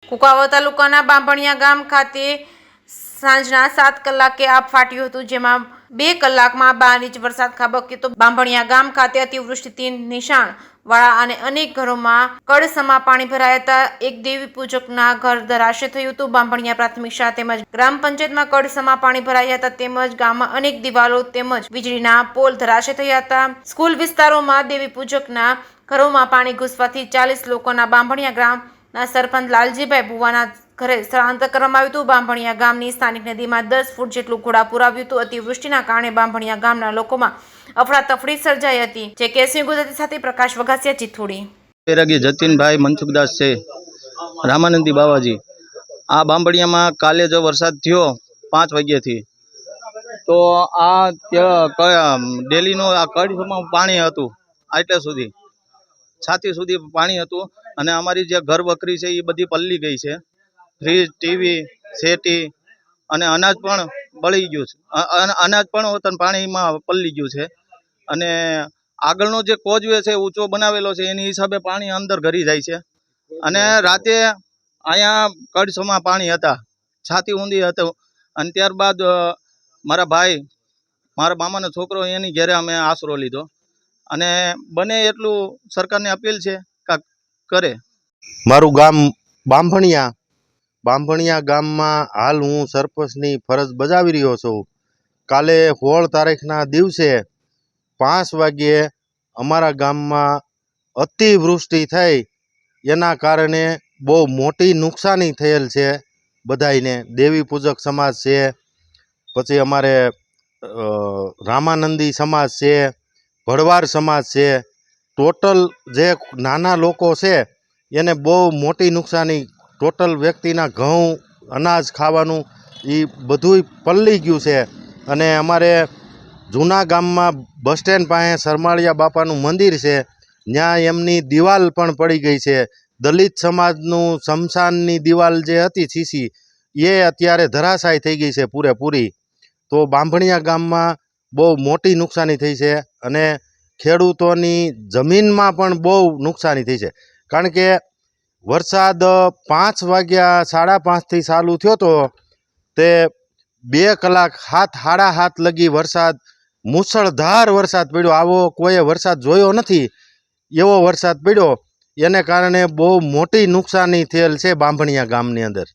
કુકાવા તાલુકાના બાંભણિયા ગામ ખાતે સાંજના 7 કલાકે આગ ફાટ્યું હતું, જેમાં 2 કલાકમાં 12 ઇંચ વરસાદ ખાબક્યો તો બાંભણિયા ગામ ખાતે અતિવૃષ્ટિથી નિશાન વાળા અને અનેક ઘરોમાં કળસમાં પાણી ભરાયા હતા. એક દેવી પૂજકના ઘર ધરાશય થયું હતું. બાંભણિયા પ્રાથમિક શાળા તેમજ ગ્રામ પંચાયતમાં કળસમાં પાણી ભરાયા હતા, તેમજ ગામમાં અનેક દિવાલો તેમજ વીજળીના પોલ ધરાશય થયા હતા. સ્કૂલ વિસ્તારોમાં દેવી પૂજકના ઘરોમાં પાણી ઘૂસવાથી 40 લોકોના બાંભણિયા ગ્રામના સરપંચ લાલજીભાઈ ભુવાના ઘરે સ્થળાંતર કરવામાં આવ્યું હતું. બાંભણિયા ગામની સ્થાનિક નદીમાં 10 ફૂટ જેટલું ઘોડાપૂર આવ્યું હતું. અતિવૃષ્ટિના કારણે બાંભણિયા ગામના લોકોમાં અફરાતફરી સર્જાઈ હતી. જે કેસી ગુજરાતી સાથે પ્રકાશ વઘાસિયા, ચિત્તોડી. પેરાગી જતીનભાઈ મનસુખદાસ છે, રામાનંદી બાવાજી. આ બાંભણિયામાં કાલે જો વરસાદ થયો 5 વાગ્યાથી, તો આ ડેલીનું આ કળીમાં પાણી હતું, આટલે સુધી છાતી સુધી પાણી હતું. અને અમારી જે ઘર વકરી છે એ બધી પલળી ગઈ છે. ફ્રીજ, ટીવી, શેટી અને અનાજ પણ બળી ગયું છે. અનાજ પણ પાણીમાં પલળી ગયું છે. અને આગળનો જે કોઝવે છે ઊંચો બનાવેલો છે, એની હિસાબે પાણી અંદર ઘરી જાય છે. અને રાતે અહીંયા કળશમાં પાણી હતા, છાતી ઊંધી હતું. અને ત્યારબાદ મારા મામાનો છોકરો, એની ઘેરે અમે આશરો લીધો. અને બને એટલું સરકારને અપીલ છે કે કરે. મારું ગામ બાંભણિયા ગામમાં હાલ હું સરપંચની ફરજ બજાવી રહ્યો છું. કાલે 16 તારીખના દિવસે 5 વાગ્યે અમારા ગામમાં અતિવૃષ્ટિ થઈ, એના કારણે બહુ મોટી નુકસાની થયેલ છે બધાઈને. દેવી પૂજક સમાજ છે, પછી અમારે રામાનંદી સમાજ છે, ભરવાડ સમાજ છે. ટોટલ જે નાના લોકો છે એને બહુ મોટી નુકસાની. ટોટલ વ્યક્તિના ઘઉં, અનાજ ખાવાનું એ બધુંય પલળી ગયું છે. અને અમારે જૂના ગામમાં બસ સ્ટેન્ડ પાસે સરમાળિયા બાપાનું મંદિર છે, ત્યાં એમની દિવાલ પણ પડી ગઈ છે. દલિત સમાજનું સ્મશાનની દિવાલ જે હતી સીસી, એ અત્યારે ધરાશાયી થઈ ગઈ છે પૂરેપૂરી. તો બાંભણિયા ગામમાં બહુ મોટી નુકસાની થઈ છે. અને ખેડૂતોની જમીનમાં પણ બહુ નુકસાની થઈ છે. કારણ કે વરસાદ 5 વાગ્યા 5:30થી ચાલુ થયો તો તે 2 કલાક 7:30 લગી વરસાદ, મુસળધાર વરસાદ પડ્યો. આવો કોઈએ વરસાદ જોયો નથી, એવો વરસાદ પડ્યો. એને કારણે બહુ મોટી નુકસાની થયેલ છે બાંભણિયા ગામની અંદર.